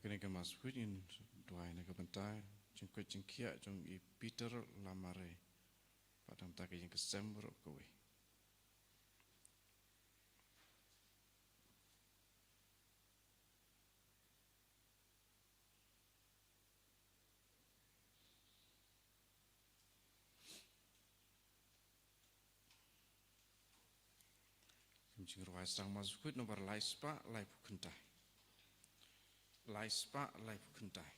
Akan ikan masuk in dua ini kebentar jengkut jengkia jeng I Peter lamare padang tak yang kesember kowe. Jeng ruai sang masuk nomor laispa lai bukentai. Laispa lai bukentai.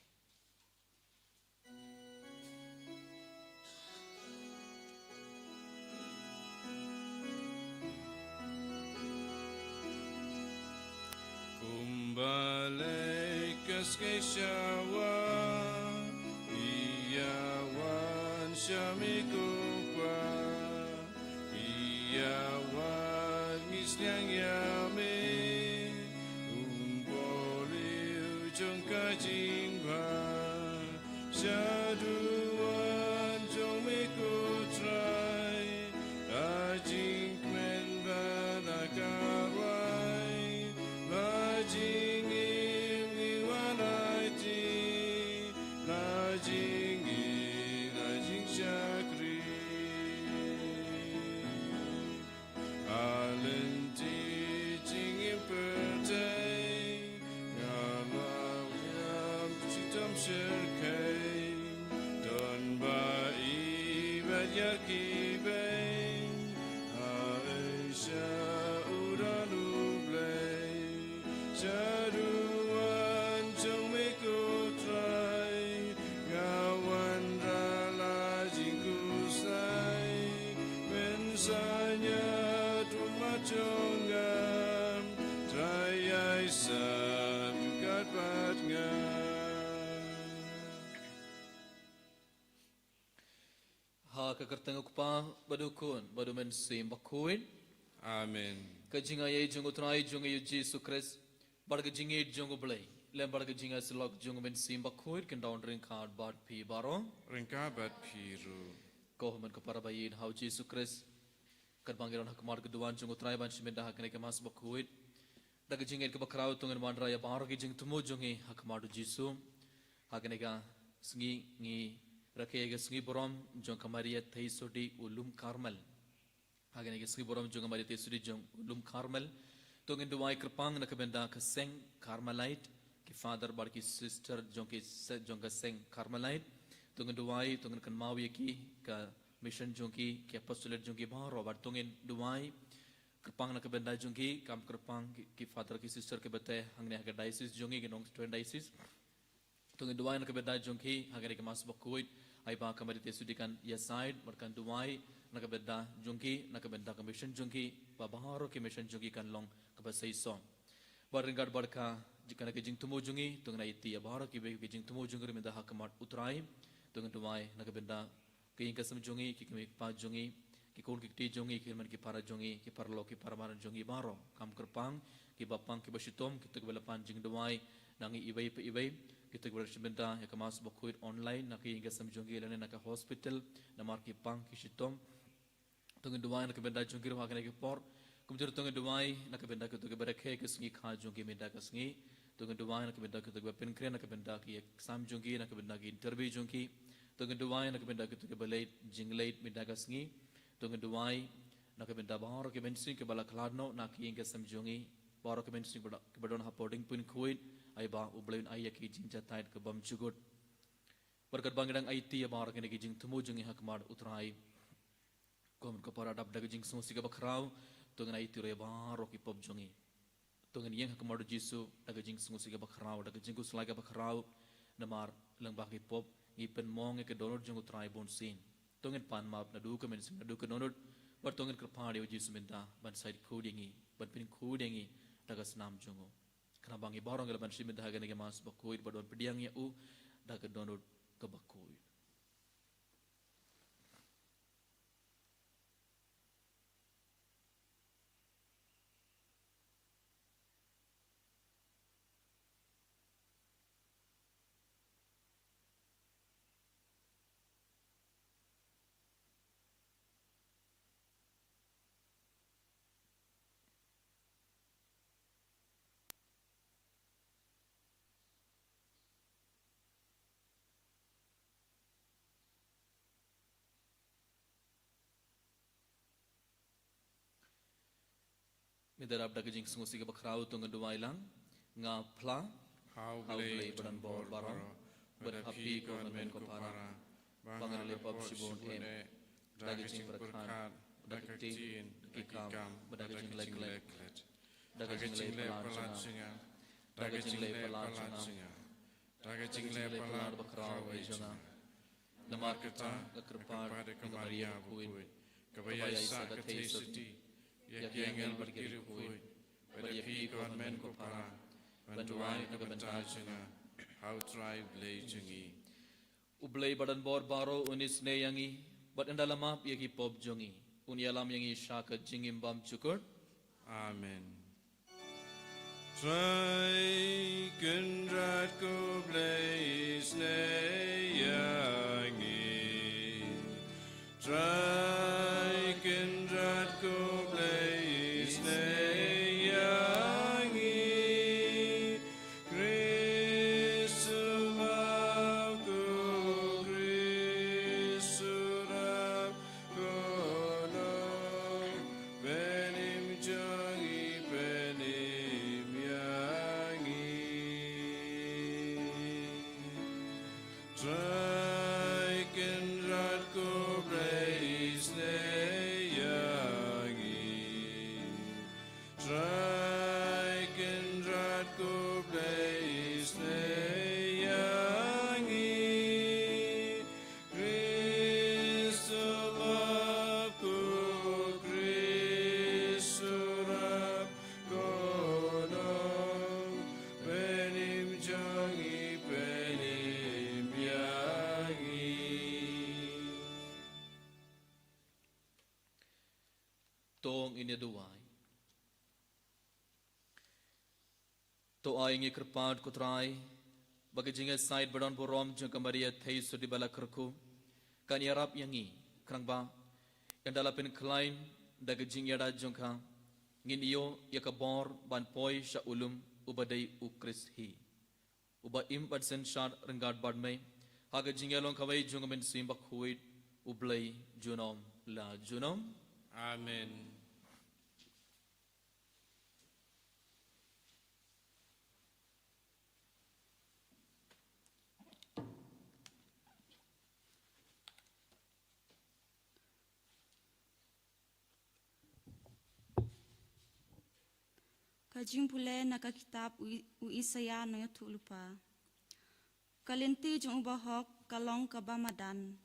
Kumbalik keskesyawan Iyawan syamikupa Iyawan ngisliang yamin Umpoli ujung kajingba Syaduan jong mikutrai Ajing kmen banakarai Lajing iwanati Lajing syakri Alenti jingim pertai Ngalau yam citam syirkai Don ba'i badyar kibay Aisyah uranublay Jaduan jong mikutrai Ngawan rala jingkusai Mensanya tumacongam Trayai sabkat patngam Ha kakartang ukpa badukun badumen sim bakuin Amen. kajinga ye jungu trai jungu yu Jesus Christ barga jingi jungu blai lem barga jinga silok jungu men sim bakuin ken down ring card bad pi baro Ringka bat piru ko men ko para bayin how Jesus Christ kan bangiran hak mar keduan jungu trai ban shimenda hak ne ke mas bakuin daga jingi ke bakrau tungan man raya baro ki jing tumu jungi hak mar Jesus hak ne ga sngi ngi rakega sngi borom jong kamaria thai sodi ulum karmel Hagen ke sri boram jong amari te suri jong lum Carmel tongin duai kerpang na kabenda ka seng Carmelite ki father bar ki sister jong ki jong ka seng Carmelite tongin duai tongin kan mawi ki ka mission jong ki apostolate jong ki baro bar tongin duai kerpang na kabenda jong ki kam kerpang ki father ki sister ke bete hangne ha diocese jong ki nong student diocese tongin duai na kabenda jong ki hagen ke mas bakuit ai ba kamari te sudi kan ya side markan duai nakabenda jungki nakabenda commission jungki babaharo ke mission jungki kan long kabasai song baringad barka jikana ke jing tumu jungi tungna iti abaharo ke be jing tumu jungi menda hakamat utrai tungan tumai nakabenda ke ingka sam jungi ki kemi pa jungi ki kon ki ti jungi ki man ki para jungi ki parlo ki paramaran jungi baro kam kerpang ki bapang ki basitom ki tugbelapan jing duai nangi ibai pe ibai kita bersembenta ya kemas bakuit online nak ingka sam jungi lene nak hospital namar ki pang ki sitom tunggu duai nak benda jungkir makan lagi por, kemudian tunggu duai nak benda kita berekhe kesengi kah jungkir benda kesengi, tunggu duai nak benda kita berpenkre nak benda ki exam jungkir nak benda ki interview jungkir, tunggu duai nak benda kita berlait jinglait benda kesengi, tunggu duai nak benda bahar ke bensin ke bala kladno nak yang kesem jungkir, bahar ke bensin ke berdon hapoding pun kuit, ay bah ublain ay ki jinja tait ke bam jugut, berkat bangedang IT ya bahar ke neki jing temu jungkir hakmar utrai. Kau para dap daga jing semua siga bakrau tungan ai tire baro ki pop jongi tungan yang hak madu jisu daga jing semua siga bakrau daga jing ku selaga bakrau namar lang baki pop ngipen mong ke donor jung utrai bon sin tungan pan map na du ka men na du ka donor bar tungan kerpadi jisu minta ban side codingi ban pin codingi daga snam jungo kana bangi barong gala ban siminta haga nege mas bakuit badon pediang ya u daga donor ka bakuit Midarap daga jing sungusi ke bakrau tungan dua ilang nga pla How hau blade blay badan bor barang berhapi ko men ko para pangan lepap sibon em daga jing berkhan daga tin kikam daga jing lek daga jing lek palansinga daga jing lek palansinga daga jing lek palan bakrau ejanga namar kata kekrpar ke Maria buit kabaya isaga teisati yak yengel berkiri buit berhapi ko men ko para bantuai ke bentajanga how tribe lay jungi ublay badan bor baro unis ne yangi bat endalamap yaki pop jongi unyalam yangi shaka jingim bam chukur amen try kendrat ko blaze ne yangi try kendrat ko blaze ne tong ini duai to aingi kerpat kutrai bagi jinga side badan borom jeng kamaria thai sudi bala kerku kan yarap yangi krangba endala pen klein daga jing yada jongka ngin iyo yakabor ban poi sha ulum ubadai ukris hi uba im badsen shar rengat badmai haga jingalong kawai jongamen simbak huit ublai junom la junom amen Kajing pule naka kitab u Isaya no tu lupa. Kalenti jong ubahok kalong kabamadan.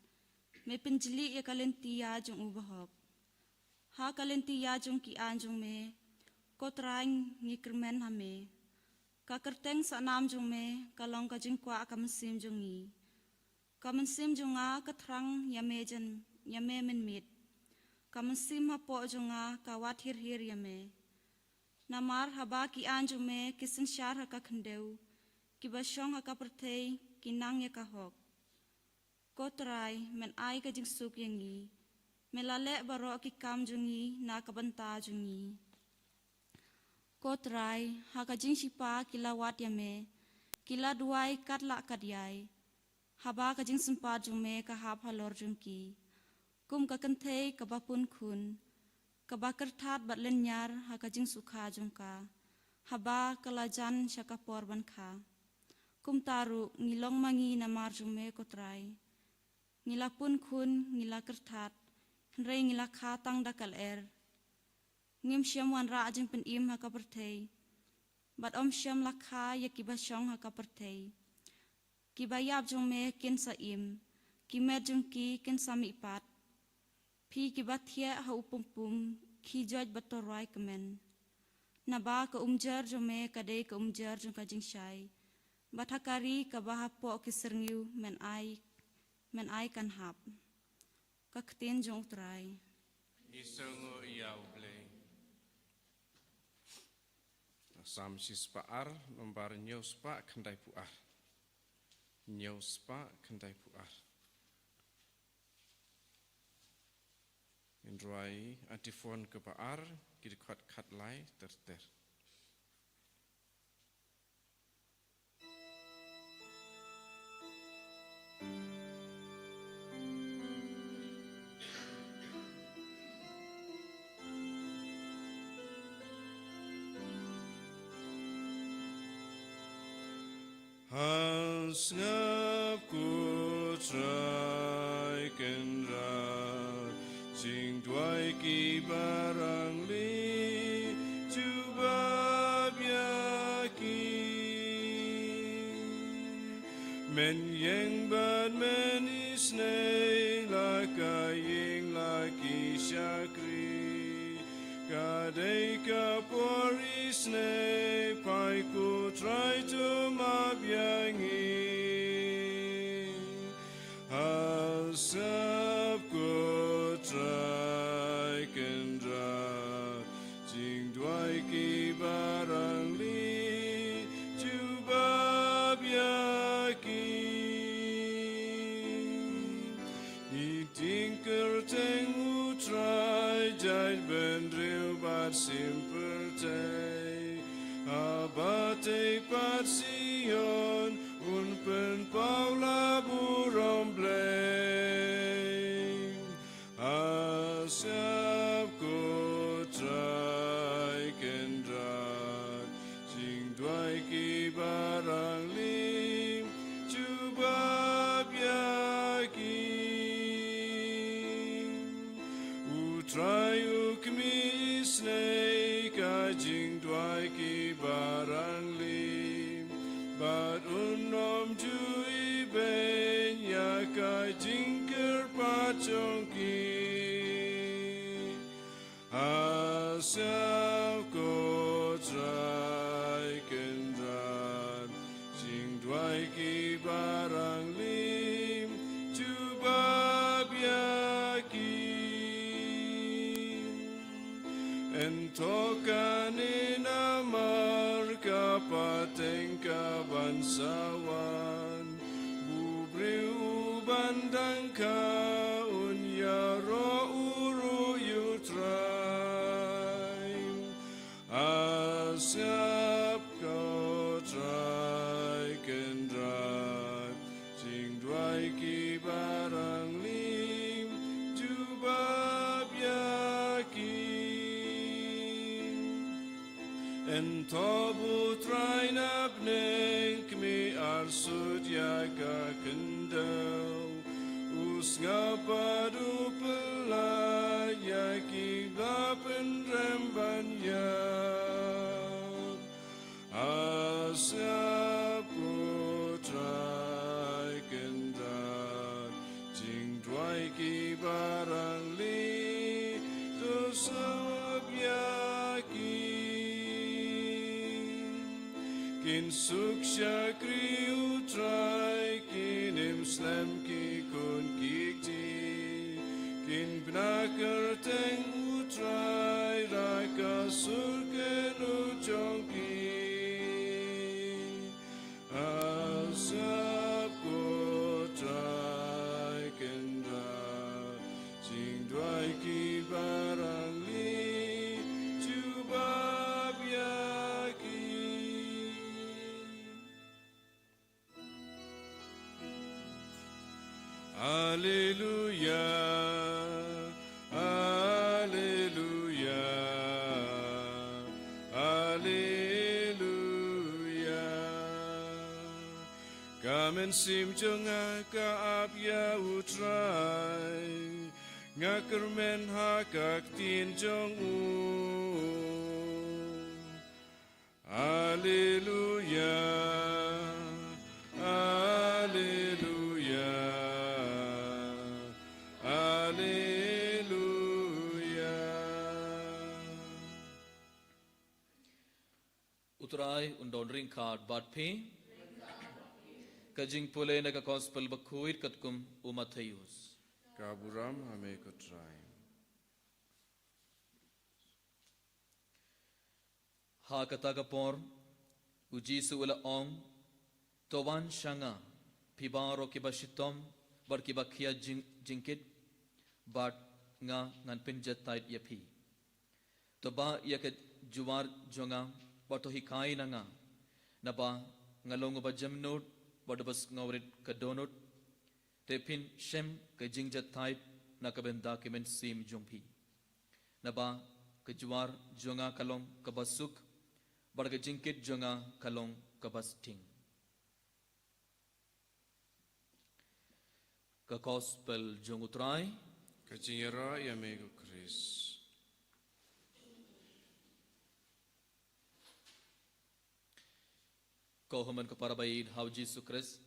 Me penjeli ya kalenti ya jong ubahok. Ha kalenti ya jong ki anjong me. Kotraing ngikermen hame. Kakerteng sa nam jong me kalong kajing kwa kamesim jong i. Kamesim jong a katrang yame jan yame menmit. Kamesim hapo jong a kawat hir yame. Namar haba ki anjung me kisin syar haka kendeu, ki basyong haka pertei ki nang ya kahok. Kotrai men ai ka jing suk yangi, melale baro ki kam jungi na kabanta jungi. Kotrai haka jing sipa ki lawat yame, ki la duai kat la kadyai. Haba ka jing sempat jung me ka hap halor jungki. Kum ka kentei ka bapun kun. Kabakar tat bat lenyar haka jing sukha jongka haba kalajan syaka porban kha kum taru ngilong mangi namar jume kotrai ngila pun khun ngila kertat rei ngila kha tang dakal ngim syam wan ra jing pen im haka perthei bat om syam lakha yakiba syong haka perthei kibayab jume kin sa im kimet jungki kin sami pat Pi kibathia ha upumpum ki joj batorai kemen naba ka umjar jome kadai ka umjar jong ka jingshai bathakari ka bahapo ki serngiu men ai kan hap ka ktin jong utrai isungo yau blay sam sispaar nombar nyospa kandai puar nyospa kandai puar Indrai antifon ke paar kiri kat lai ter ngap ku trai kendra jing dwai ki barang li cuba biaki men yang ban men isnei laka ying laki syakri kadai kapor isnei pai ku trai tu mabyangi asap ku trai kendra jing dwai ki barang li cuba biaki iting kerteng utrai jai bendril bat simple tay abate pat sion un pen paula burom blame asap ko trai kendra jing dwai ki barang lim cuba biaki utrai ukmi isnei ka jing dwai ki barang lim bat unom jui ben ya ka jingker pachongki asap ko trai kendra jing dwai ki barang lim cuba biaki entokanin amar kapateng kabansawan bubriu bandang ka unyaro uru yutrai asap kau trai kendra jing dwai ki barang lim cuba biaki entobu trai napneng kmi arsud yaga kendau usngapadu pelayaki bapen remban yap asap putrai kendar jing dwai ki barang li dosab yaki kin suk syakri utrai kinim slam ki kun kikti kin benakar teng utrai raka surken ujongki asap kotrai kendra jing dwai ki barang li cuba biaki Alleluia, Alleluia, Alleluia. Kamen sim jonga ka apya utrai, ngakermen hakak tin jong u. Alleluia, Alleluia. Utrai undon ring card bat phi kajing pule na ka gospel bakhuit katkum umathayus Kaburam hame kutrai. ha kata kapor uji suula ong towan shanga pibaro kibashitom bar kibakhia jingkit bat nga ngan pinjat tait yapi toba yaket juwar jonga bato hikai nanga naba ngalong ba jamnut badabas ngawrit kadonut tepin shem ke jingjat tait nakabenda kemen sim jongpi naba kejuar jonga kalong kabasuk barga jingkit jonga kalong kabasting Ka gospel jong utrai. Kajingira ya mego Chris. Kau haman kepada bayi hau Yesus Kristus.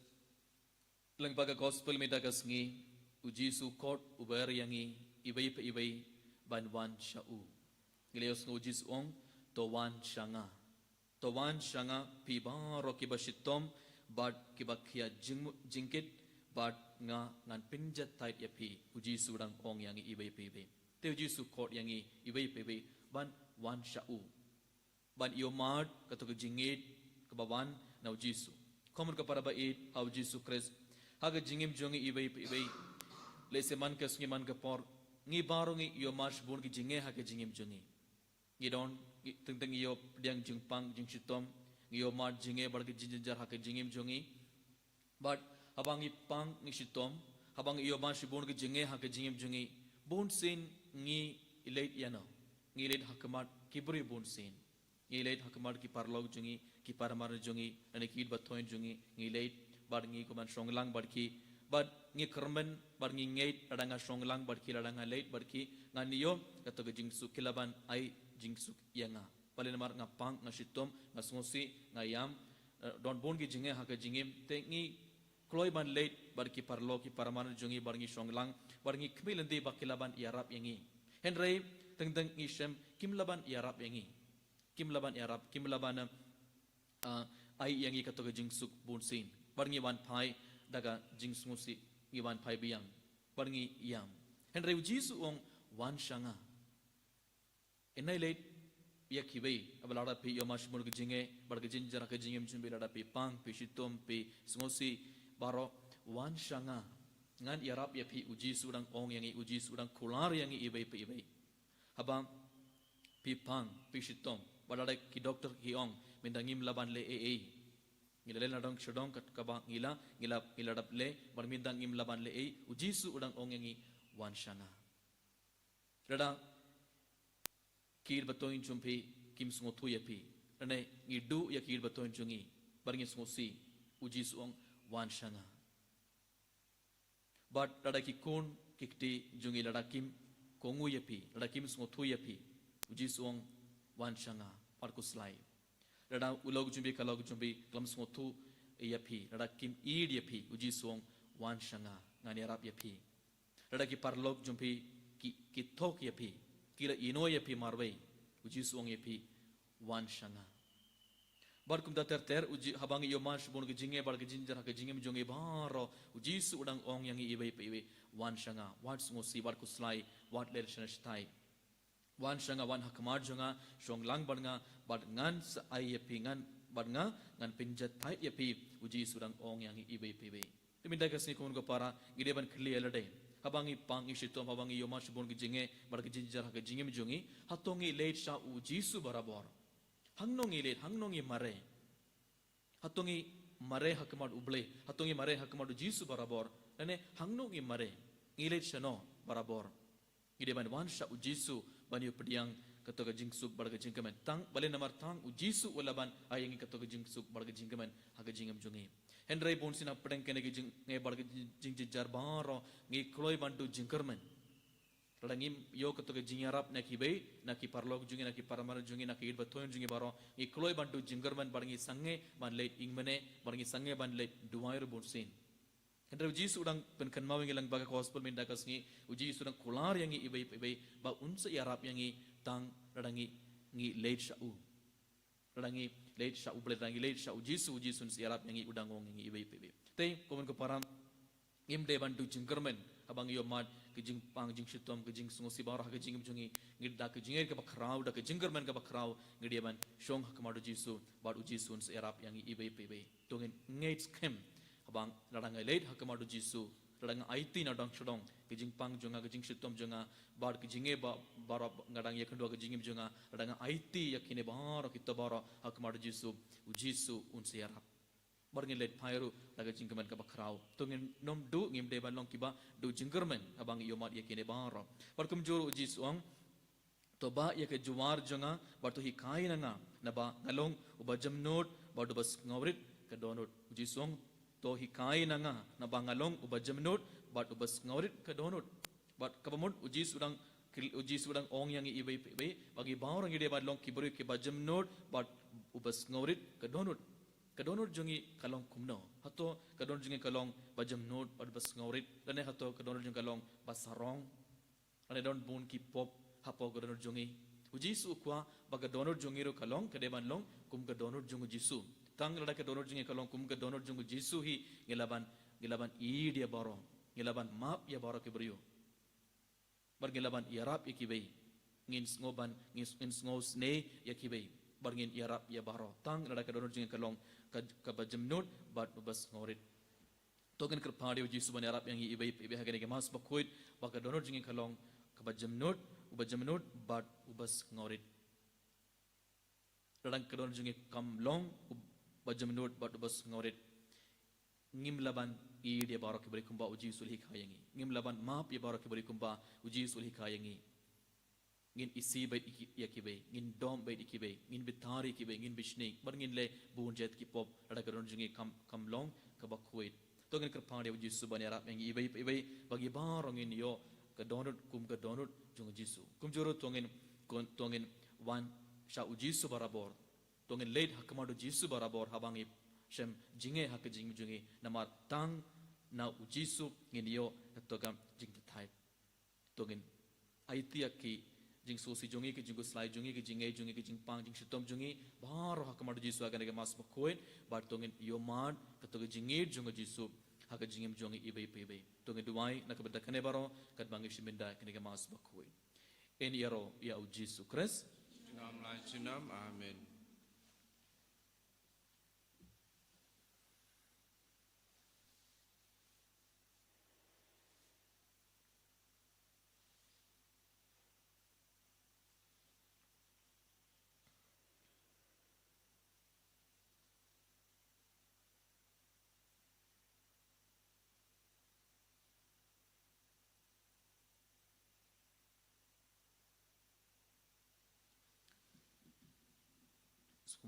Lang baga gospel meda kasngi uji su kot uber yangi ibai pe ibai banwan shau. Ngelios nguji suong towan shanga. Towan shanga pi baro kiba shitom bad kiba kia jingkit bad nga ngan pinjat tait ya pi uji sudang ong yangi ibai pe ibai. Te uji su kot yangi ibai pe ibai ban wan shau. Ban iomad katuk jingit kebawan na uji su. Komun kepada bayi hau Yesus Kristus. Haga jingim jongi ibai pe ibai. Lese man ke sungi man ke por ngi baro ngi yo mas bun ki jinge haga jingim jongi. Ngi don teng yo diang jingpang jing sitom ngi yo mat jinge bar ki jinjar haga jingim jongi. But habang ipang ngi sitom habang yo mas bun ki jinge haga jingim jongi. Bun sin ngi ilait yano. Ngi ilait hakamat kibri bun sin. Ngi ilait hakamat ki parlog jongi ki paramar jongi ane ki batoin jongi ngi ilait bar ngi kuman songlang bar ki bad ngi kermen bar ngi ngait adanga songlang bar ki adanga late bar ki nganiyo kato ke jingsu kilaban ai jingsu yanga palen mar ngapang ngasitom ngasngosi ngayam don bon ki jinge ha ke jingim te ngi kloi ban late bar ki parlo ki paraman jongi bar ngi songlang bar ngi kmilendi ba kilaban yarap yangi henrei teng ngi shem kimlaban yarap yangi kimlaban yarap kimlaban ai yangi kato ke jingsuk bunsin barngi wan pai daga jingsmusi ngi wan pai biang barngi yam henry jisu ong wan shanga enai late ya kibai abalada pi yomash mur ge jinge barge jinjara ke jingem chumbi lada pi pang pi shitom pi smosi baro wan shanga ngan yarap ya pi uji sudang ong yangi uji sudang kular yangi ibai pi ibai habang pi pang pi shitom balada ki doctor ki ong mindangim laban le ngila le nadong shadong kat kabang ngila dap le barmindang ngim laban le uji su udang ong yangi wan shanga rada kir batoin chumpi kim sungo thu yapi rane ngidu ya kir batoin chungi barngi sungo si uji su ong wan shanga but rada ki kun kikti jungi rada kim kongu yapi rada kim sungo thu yapi uji su ong wan shanga parkuslai rada ulog jumbi kalog jumbi klam smotu yapi rada kim id yapi uji suong wan shanga ngani arab yapi rada ki parlog jumbi ki thok yapi kila ino yapi marwei uji suong yapi wan shanga bar kum da ter uji habang yo mas bon ge jinge bar ge jinjar ha ge jingem jonge baro uji su udang ong yangi ibai pe wan shanga wat smo si bar kuslai wat le shnastai wan shanga wan hakmar jonga shonglang barnga bad ngan sa ai yapi ngan barnga ngan pinjat thai yapi uji surang ong yangi ibai pebe timinda kasni kun go para gideban khli elade habangi pangi shitom habangi yoma shibon gi jinge bar gi jinjar ha gi jingem jongi hatongi late sha uji su barabor hangnongi mare hatongi mare hakmar uble hatongi mare hakmar uji su barabor ane hangnongi mare ngile shano barabor gideban wan sha uji su banyu pediang katoga jingsuk barga jingkaman tang bale namar tang ujisu walaban ayangi katoga jingsuk barga jingkaman haga jingam jungi henry bonsina pedeng kene gi jing nge barga jingjar baro ngi kloi bantu jingkerman radangim yo katoga jingarap naki bei naki parlog jungi naki paramar jungi naki idba toyon jungi baro ngi kloi bantu jingkerman barngi sange ban late ingmane barngi sange ban late duwair bonsin henry uji sudang penkan mawing lang baga gospel minda kasngi uji sudang kular yangi ibai ba unsa yarap yangi tang radangi ngi late sha u radangi late sha uji sun yarap yangi udangong yangi ibai te komen ko param im de bantu jingkermen abang yo mat ke jing pang jing shitom ke jing sungosi bar ha ke jing jungi ngi da ke jinger ke bakrau da ke jingkermen ke bakrau ngi de ban shong hakmadu jisu bar uji sun yarap yangi ibai tongin ngait kem abang radanga late hakmadu jisu radanga aiti na dang shodong ke jing pang jonga ke jing shitom jonga bar ke jinge ba bar ngadang yakendo ke jingim jonga radanga aiti yakine bar kitto bar hakmadu jisu ujisu unse yarap barngin late phairu daga jingkermen ka bakrau tongin nom du ngim de ban long kiba du jingkermen abang yomat yakine bar barkum juru ujisu ong to ba yak juwar jonga bar to hi kai nanga na ba ngalong uba jamnot bar do bas ngawrit ka donot ujisu ong to hi kai nanga na ba ngalong uba jamnot bat ubas ngaurit ke donut bat kabamut uji sudang ong yang ibai ibai bagi bawang orang ide bat long kiburi ke bajam not bat ubas ngaurit ke donut jungi kalong kumno hato ke donut jungi kalong bajam not bat ubas ngaurit dan hato ke donut jungi kalong basarong dan don bun ki pop hapo ke donut jungi uji su kwa baga donut jungi ro kalong ke deban long kum ke donut jungu jisu tang lada ke donut jungi kalong kum ke donut jungu jisu hi ngelaban i dia baro ngelaban map ya baro ke beriu bar ngelaban yarap ikibei ngin ngoban ngin ngos ne yakibei bar ngin yarap ya baro tang lada ke donut jungi kalong ka bajam not bat ubas ngorit token ker padi uji su ban yarap yang i ibai hagane ke mas bakoit baga donut jungi kalong ka bajam not bat ubas ngorit radang ke donut jungi kam long bajam not bat ubas ngorit ngim laban i dia barok beri kumba uji sulhi khayangi ngim laban map ya barok beri kumba uji sulhi khayangi ngin isi bait yakibe ngin dom bait ikibe ngin bitari kibe ngin bishni bar ngin le bunjet ki pop ada karon jungi kam long ka bakuit to ngin ker pande uji subani arab yang ibai bagi barong ngin yo ka donut jung jisu kum joro tongin wan sha uji su barabor tongin leid hakmadu jisu barabor habangi shem jinge hak jungi namar tang na ujisu ngin yo togam jing thai togin aitia ki jing sosi jungi ki jingu slai jungi ki jing pang jing shitom jungi baro hak madu jisu agane ke mas bakoin bar togin yo man tog jingi jungu jisu hak jingim jungi ibai togin duai nak bedakane baro kat bangi shiminda kene ke mas bakoin en yaro ya ujisu kres ngam lai chinam amen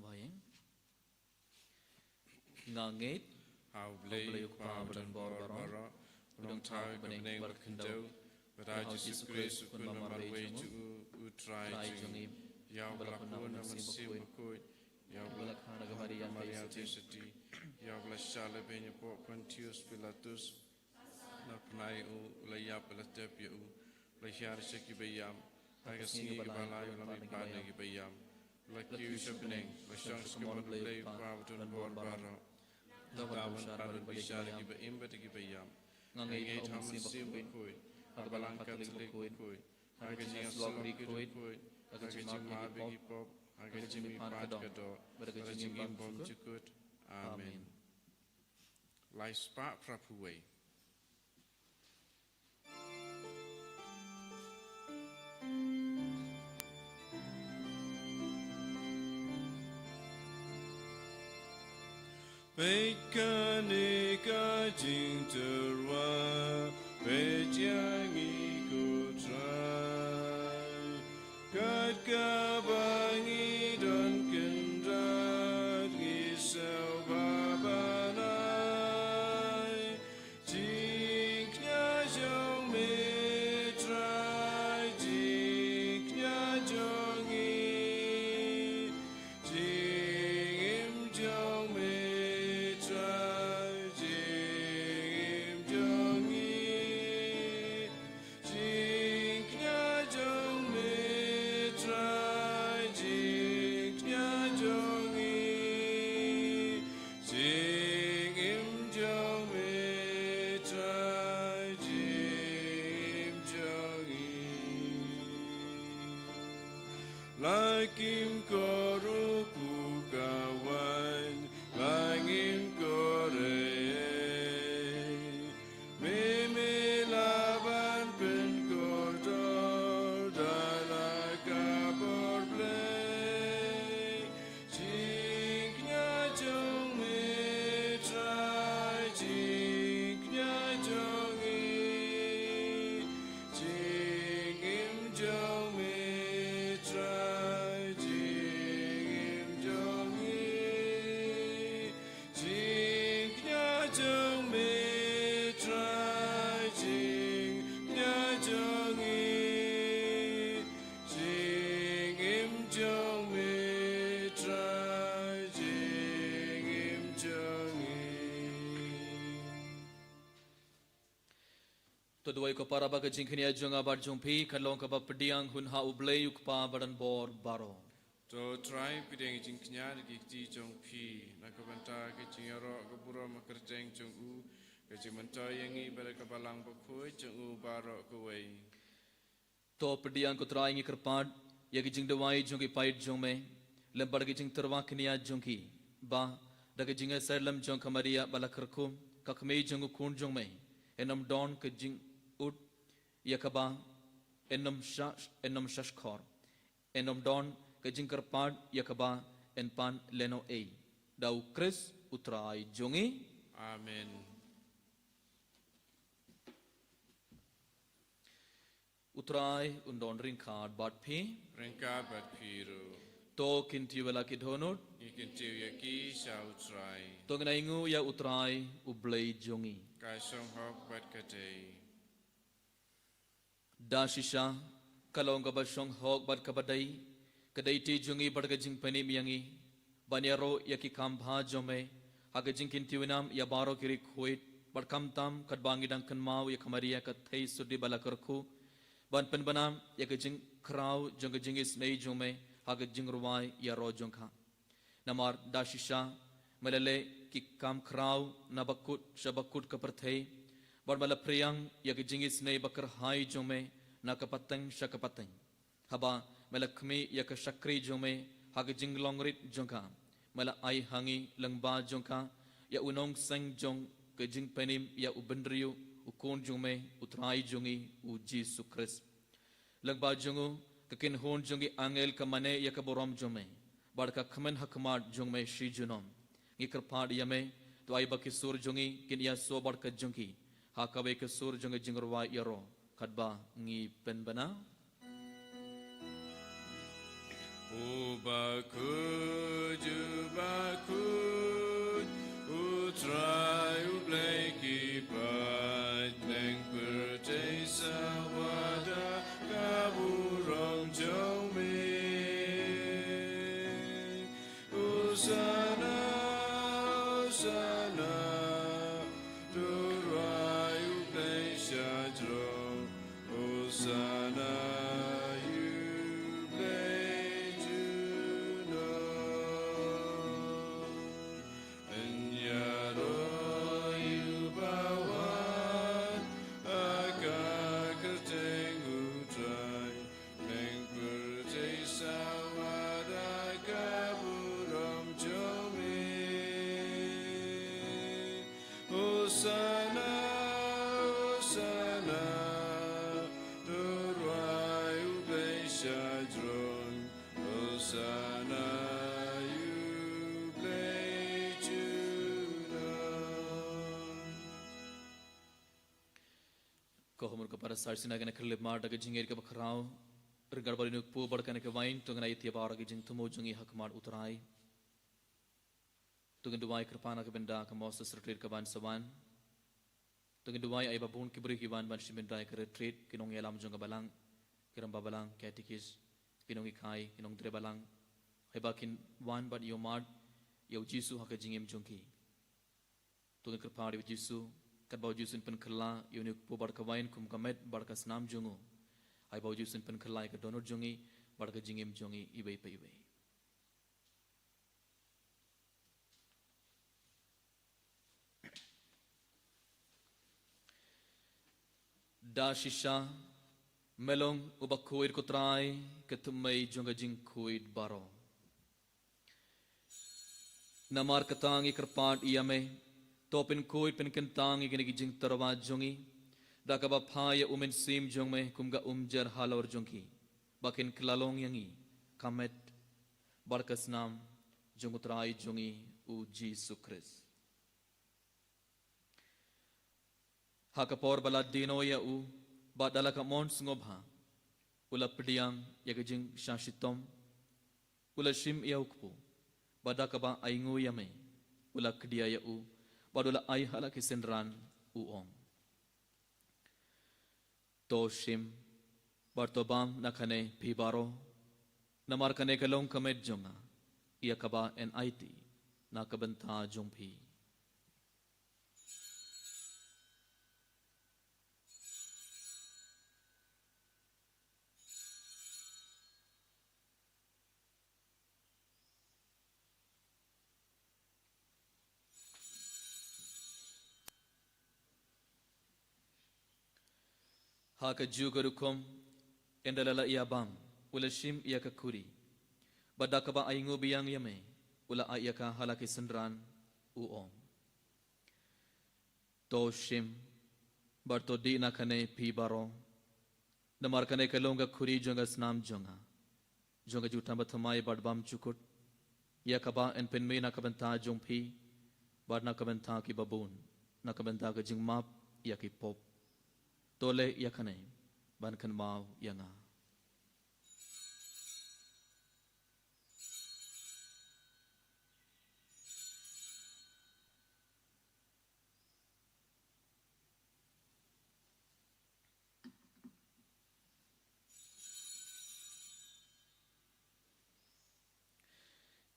Bayang ngangit how blay kwa dan barbara long time bening berkendau berai Jesus Christ kun mamar way to try jungi yaw balakun namansim bakoi yaw balakhan Maria Tesiti yaw balashala benya po Pontius Pilatus na pnai u layap balatep yu layar seki bayam agasni balayo lami padne gi bayam like you shopping la chance que mon play pautun barbara dawan paran bishar gi ba imba gi bayam ngangai thamsim koi arbalang katolik koi agajing slogri koi agajing mabigi pop agajing pad kado agajing bom chukut amen lai spa prapuwe Beikanika jing terwa bejang ikut rai kat kabangi dan kendrat risau babanai jingnya jong metrai jingnya jongi jingim jong Lakim koru pukawan, langim kore. Meme laban pen kotor, dala kabor play. Jingnya jong metrai, jingnya jongi, jingim jong metrai. kedua ko para ba kajing kini ajung abar jung pi kalong ka ba pediang hun ha ublei uk pa badan bor baro. To try pideng jing knya di ti jong pi na ka banta ke jing ro ka buro ma kerteng jong u ke jing menta yangi pada ka balang ba khoi jong u baro ko wei. To pediang ko try ngi kerpad ya kajing dewai jung ki pait jung me lembar kajing terwa kini ajung ki ba da kajing serlam jung kamaria balakerkum ka kmei jung kun jung me enam don kajing ut yakaba enam shashkhor enam don kajing kerpad yakaba enpan leno e dau kris utrai jungi Amen. utrai undon ring card bat phi Rengka bat piru. to kinti wala kidhonut Ikin tiu ya ki shall try. to ngnaingu ya utrai ublei jungi Kai song hok bat katei. da shisha kalong ka basong hok bat kabadai kadai ti jungi bat ka jing pani miyangi banyaro ya ki kambha jome haga jing kinti winam ya baro kiri khuit bat kam tam kat bangi dang kan mau ya kamaria ka thei sudi bala karkhu ban pen banam ya ka jing kraw jong ka jing is nei jome haga jing ruwai ya ro jong kha namar da shisha melale ki kam kraw na bakut shabakut ka perthei bar mala priyang ya ki jing is nei bakar hai jome na ka patang shakapatang haba melakmi ya ka shakri jome haga jing longrit jongka mala ai hangi langba jongka ya unong sang jong ka jing penim ya ubendriu ukon jome utrai jongi u Jesus Christ langba jongu ka kin hon jongi angel ka mane ya ka borom jome bar ka khamen hakmat jongme shi junom ngi krpad yame to ai baki sur jongi kin ya so bar ka jongi ha ka be ka sur jongi jingrwa yaro kadba ngi penbana Ubakud, ubakud, utrai ublei kipat, neng pertei sawada kaburong jome. Usana, usana, turai ublei shadro, usana. Kohomur kepada sarsina kena kelip mar daga jingir ke bakrau regar bari nuk pu barkan ke wain tungna iti bara ke jing tumo jungi hakmar utrai tungin duwai kerpana ke benda ke moses retreat ke ban sawan tungin duwai ai babun ke beri kiwan ban shimendai ke retreat kinong yelam junga balang kiram babalang katikis kinong ikai kinong dre balang hebakin wan ban yomad yau jisu hak jingim jungki tungin kerpana di jisu kat bau jusun pen kerla yunik pu bar kawain kum kamet bar ka snam jungu ai bau jusun pen kerla ka donor jungi bar ka jingim jungi ibai pe ibai da shisha melong ubakuir kutrai ketumai junga jing kuid baro namar katangi kerpat iame topin koi pen kentang igini gijing tarwa jongi da ka ba phaya umen sim jong me kumga umjar halor jongki bakin klalong yangi kamet barkas nam jongutrai jongi u Jesus Christ hakapor bala dino ya u badala ka mon ngobha ula pdiang ya gijing shashitom ula shim ya ukpu badaka ba aingu yame ula kdia ya u badula ai hala kisenran uong toshim bartobam nakane pibaro namar kane kalong kamed jonga ia kaba NIT nakabanta jongpi ha ka ju garukom endalala ia bam ula shim ia ka kuri badaka ba aingu biang yame ula ia ka halaki sendran uom to shim barto di na kane pi baro namar kane kalonga kuri jonga snam jonga jutam bathamai badbam chukut ia ka ba en penme na kabanta jong pi bad na kabanta ki babun na kabanta ka jing map ia ki pop tole ia kane ban kan mau yanga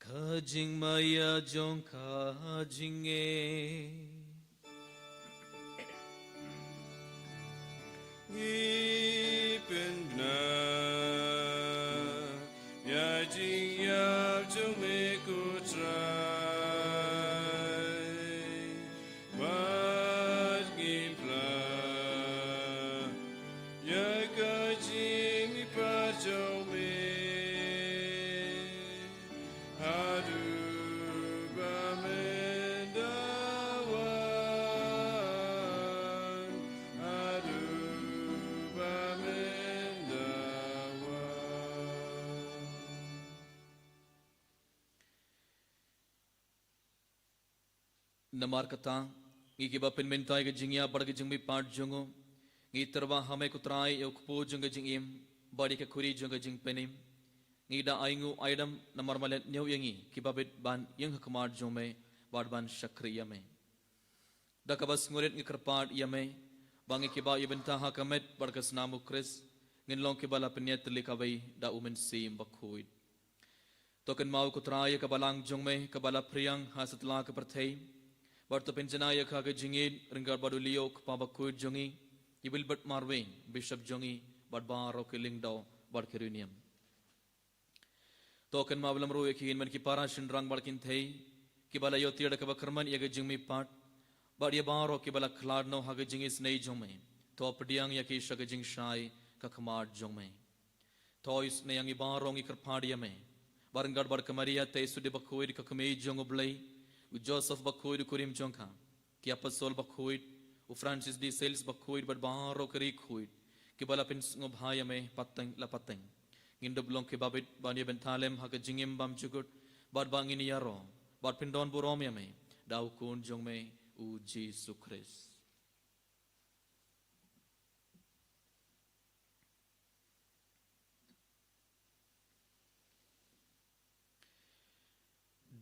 kajing maya jong kajing Ipinna ya jing ya jume kutrai bad gipla ya kajing ipajome adu bamendawan adu namar kata ngi kiba pen mentai ke jingya bar ke jingmi part jongo ngi terwa hame kutrai yo kpo jonga jingim bari ke khuri jonga jing penim ngi da aingu aidam namar malet nyau yangi kiba bet ban yang hakmar jome bad ban shakriya me da kabas nguret ngi kerpat yame bangi kiba ibenta hakamet bar ke snamu kris ngin long kiba la penyet likabai da umen sim bakhuid token mau kutrai ke balang jongme ke bala priang hasatla ke perthei Barto penjana ya kha ke jingid ringar badu liok pabakut jongi ibil bat marwen bishop jongi badbar ro ke lingdaw bad kerunium token mablam ro ekin man ki para shindrang barkin thei ki bala yo tiada ka bakarman ya ke jingmi pat bad ya baro ki bala khlad no ha ke jingis nei jome to pdiang ya ki shag jing shai ka khamar jome to is ne yangi baro ngi karphadia me barangar bar kamaria te sude bakhoid ka khamei jong oblai u Joseph bakhoid kurim jongka ki apostol bakhoid u Francis D Sales bakhoid bad baro kari khoid ki bala pin ngo bhaya me pateng la pateng ngindob long ki babit bani ben thalem ha ka jingim bam chugut bad bangin yaro bad pin don burom ya me dau kun jong me u Jesus Christ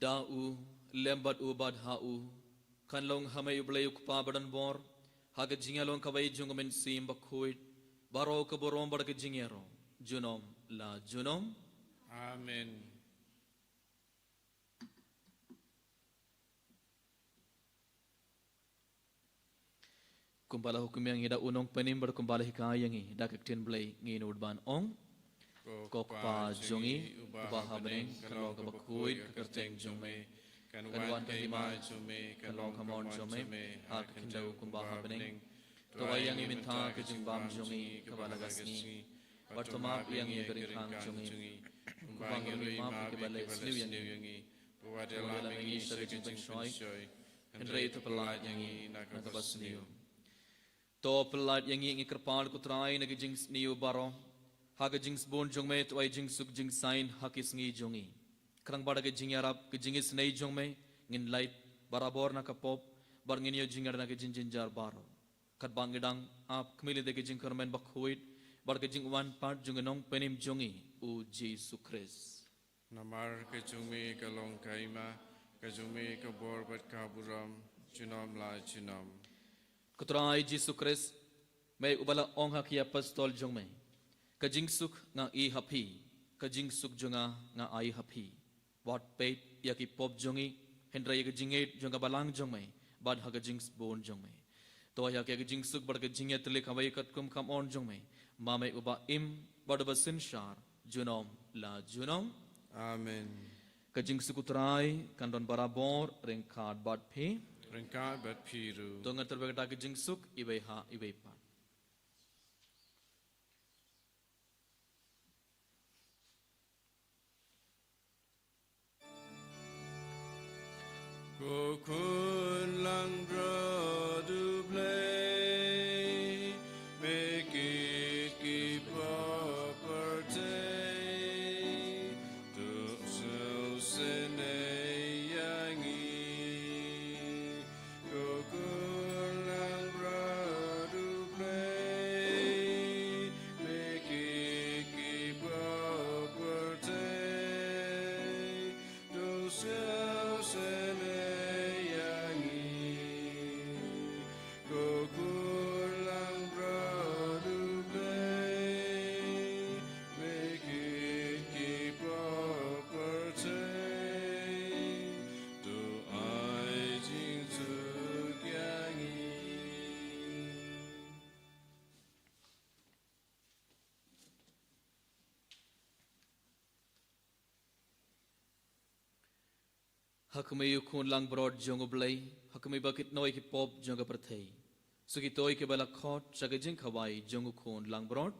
dau lembat ubad hau kan long hamay ublay ukpa badan bor haga jingalong kaway jungmen sim bakhuit baro ka borom bar ka jingero junom la junom Amen. kumbala hukum yang ida unong penim bar kumbala hikayangi dak tin blay ngin udban ong kokpa jongi ubaha beneng kalau ka bakhuit kerteng jongme kan wan ka hima jume kan long kamon jome ak kindau kumbaha beneng to wayang imin tha ke jingbam jongi kabala gasni bartoma yang ye gering khang jongi kumbang yuri ma ke bale sliu yangi wadela mengi sari jing shoi hendrei to pelat yangi nak basniu to pelat yangi ngi kerpal kutrai nag jing sniu baro haga jing bon jongme to ay jing suk jing sign hakis ngi jongi krang bada ke jing arab ke jingis nei jong me ngin light barabor na kapop bar ngin yo jingar na ke jin jar baro kat bangidang ap kmili de ke jing kermen bakhuit bar ke jing wan part jungenong penim jongi u Jesus Christ Namar ke jumi ke long kaima ke jumi ke bor bat kaburam junom la junom kutrai Jesus Christ me ubala ong hakia apostol jong me ke jing suk nga I happy ke jing suk jonga nga ai happy wat peit yaki pop jongi hendra yaki jinget jonga balang jongmai bad haga jings bon jongmai to yaki jings suk bar ke jinget le kawai kat kum kam on jongmai mame uba im bad basin shar junom la junom Amen. ke jings suk utrai kandon barabor rengkat bad phe Ringkat bat piru to ngat terbek ke jings suk ibai ha ibai pa hakme yu khun lang brod jongo blai hakme bakit noi ki pop jongo prathei suki toy ke bala khot sagajing khawai jongo khun lang brod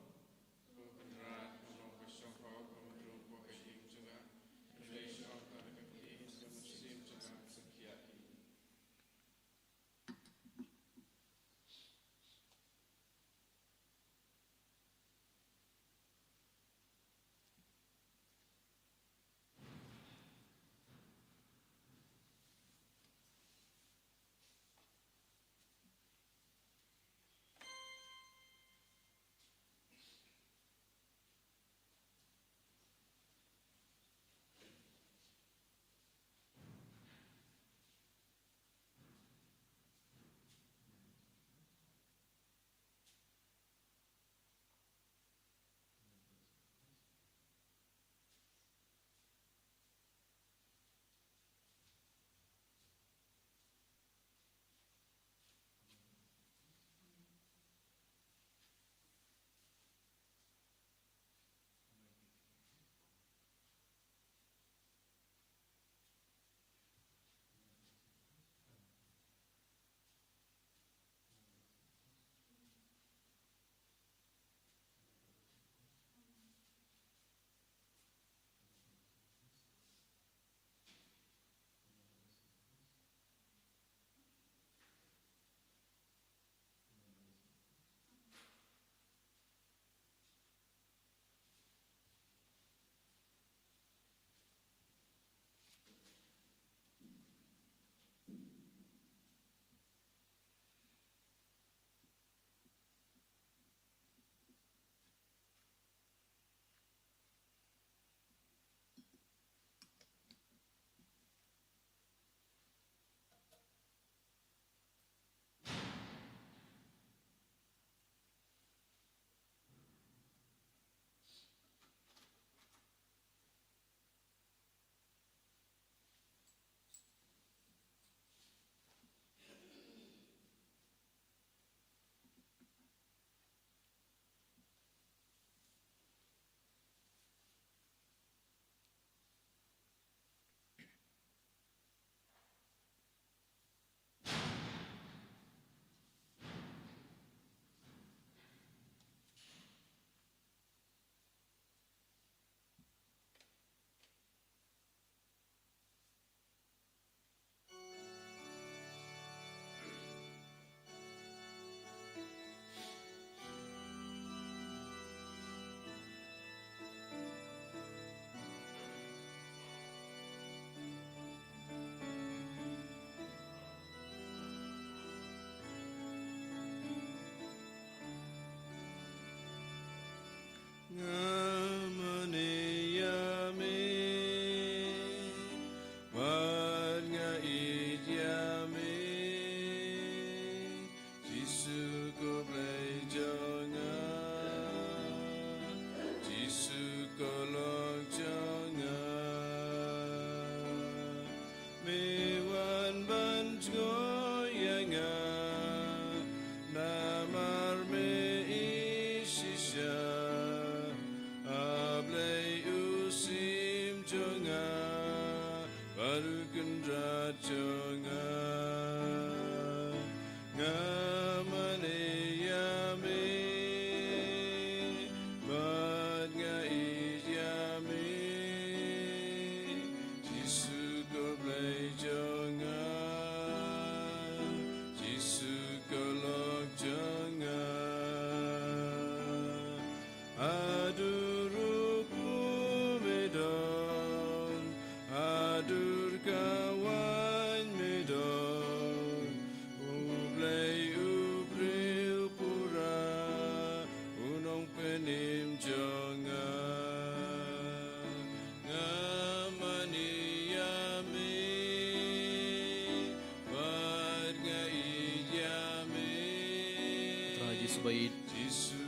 Bait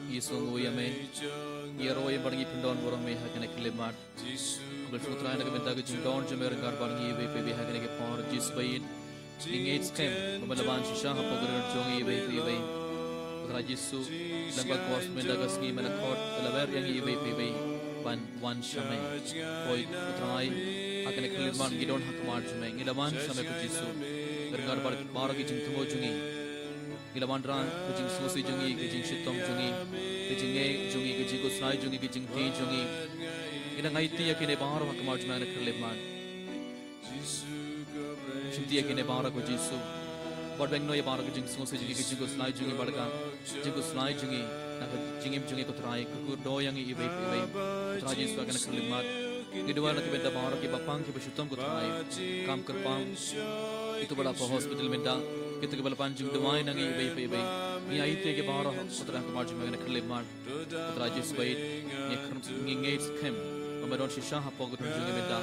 Yisung Uyame Yeroi Bargi Pindon Borome Hakane Klimat Kubel Futra and Gaventa Jindon Jamergar Bargi Baby Hakane Pond Jis Bait Ingates Kem Babalaban Shisha Poker Jongi Baby Rajisu Lamba Cost Mendagaski Melakot Laver Yangi Baby ban wan shame poi utrai hakane khlirman gidon hakmar jume ngilaman shame ku jisu gargar bar ki jing tumo jungi ngilaman ran ku jing susi jungi ku jing shitom jungi ku jing jungi ku jing kusnai jungi ku jing ti jungi ina ngai ti yakine bar hakmar jume ne khlirman shimti yakine bar ku jisu bad beng no ye bar ku jing susi jungi ku jing kusnai jungi barga jing kusnai jungi nak jingim jungi ko trai ku do yang i be trai jisu akan khlirman Gidwa na kibenda bahara ki bapang ki bashutam ko trai kam karpang itu bala pa hospital menda kitu ke bala panjung dawai nangi ibai ni aite ke bahara putra ko marjum magana khle mar putra jis bait ni khrm ngei skem pamadon shisha ha pogo tunjung menda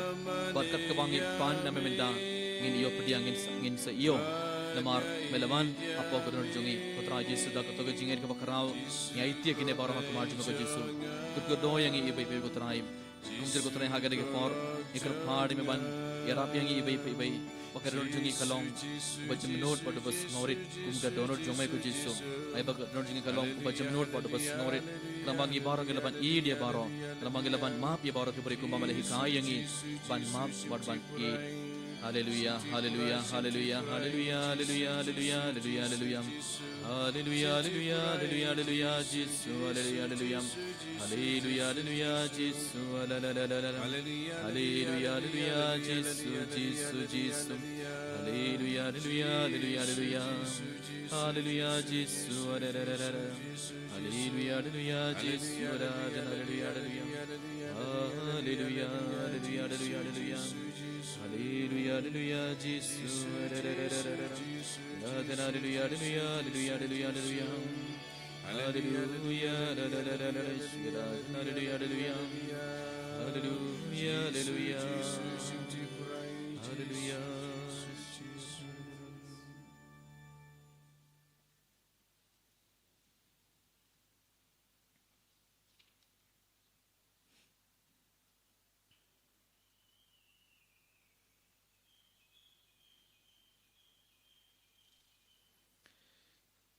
barkat ke bangi pan na menda ngin yo pediang ngin sa iyo namar melaman ha pogo tunjungi putra jis sudah ko to jingen ke bakrao ni aite ke ne bahara ko marjum ko jisu kutu do yang ibai ko trai Gumjir ko trai hagane ke por ikar phaadi me ban yarap yang ibai bakar jungi kalong bajam note padu bas ngorit gumga donor jomai ko jisu ai bakar jungi kalong bajam note padu bas ngorit lambangi baro ke laban i dia baro lambangi laban map ya baro ke beri ko mamale hikai yang i ban map ban i Hallelujah, hallelujah, hallelujah, hallelujah, hallelujah, hallelujah, hallelujah, hallelujah, hallelujah, hallelujah, hallelujah, hallelujah, Jesus, hallelujah, hallelujah, hallelujah, hallelujah, Jesus, hallelujah, hallelujah, hallelujah, Jesus, Jesus, Jesus, hallelujah, hallelujah, hallelujah, hallelujah, hallelujah, Jesus, hallelujah, hallelujah, Jesus, hallelujah, hallelujah, hallelujah, hallelujah. Hallelujah, hallelujah, Jesus. Hallelujah, hallelujah, hallelujah, hallelujah, hallelujah. Hallelujah, hallelujah, hallelujah. Hallelujah, hallelujah. Hallelujah.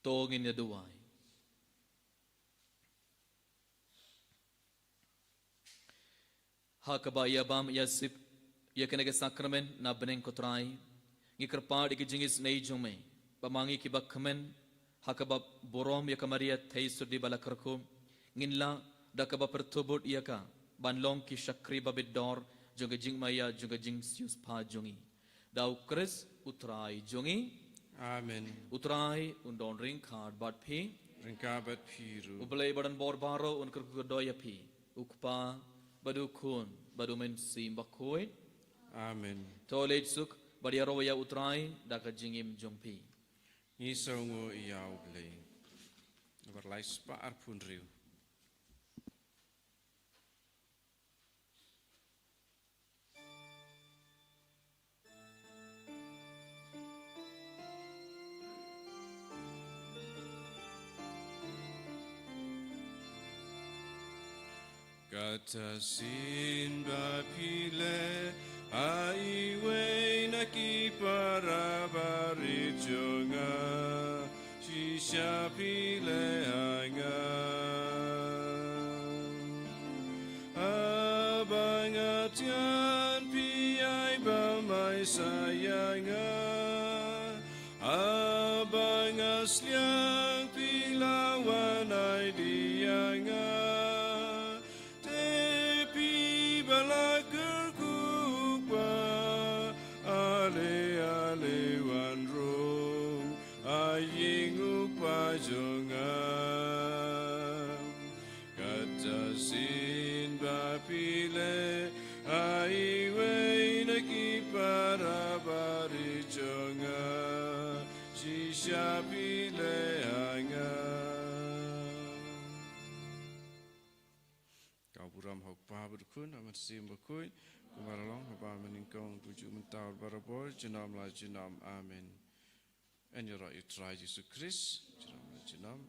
Togin ya duwai. Hakaba ya bam ya sip ya kene ke sakramen na beneng kotrai ngi kerpad ki jingis nei jome pamangi ki bakmen hakaba borom ya kamaria theisu di balakarko nginla dakaba pertobot ya ka banlong ki shakri babidor jonga jingmaya jonga jingsius pa jongi dau kres utrai jongi Amen. Utrai undon ring card bat phi Ringkabat piru. ublay badan bor baro un kerkudoya phi ukpa badu khun badu men sim bakhoi Amen. tolet suk badiaro ya utrai daka jingim jongpi Ngisongo iau blei. Berlai spa arpun riu. Kata sin bapile aiwe naki para barijonga shisha pile anga abangatian piai bamai sayanga abangasliang pilawan ai dianga Katasin bapile aiwe naki para barijonga shisha pile anga Kau buram hok pa berkun amat sim berkun kumaralong haba meningkong tujuh mentawar barabor jenam la jenam amin. En je right, you try Jesus Christ. Jenam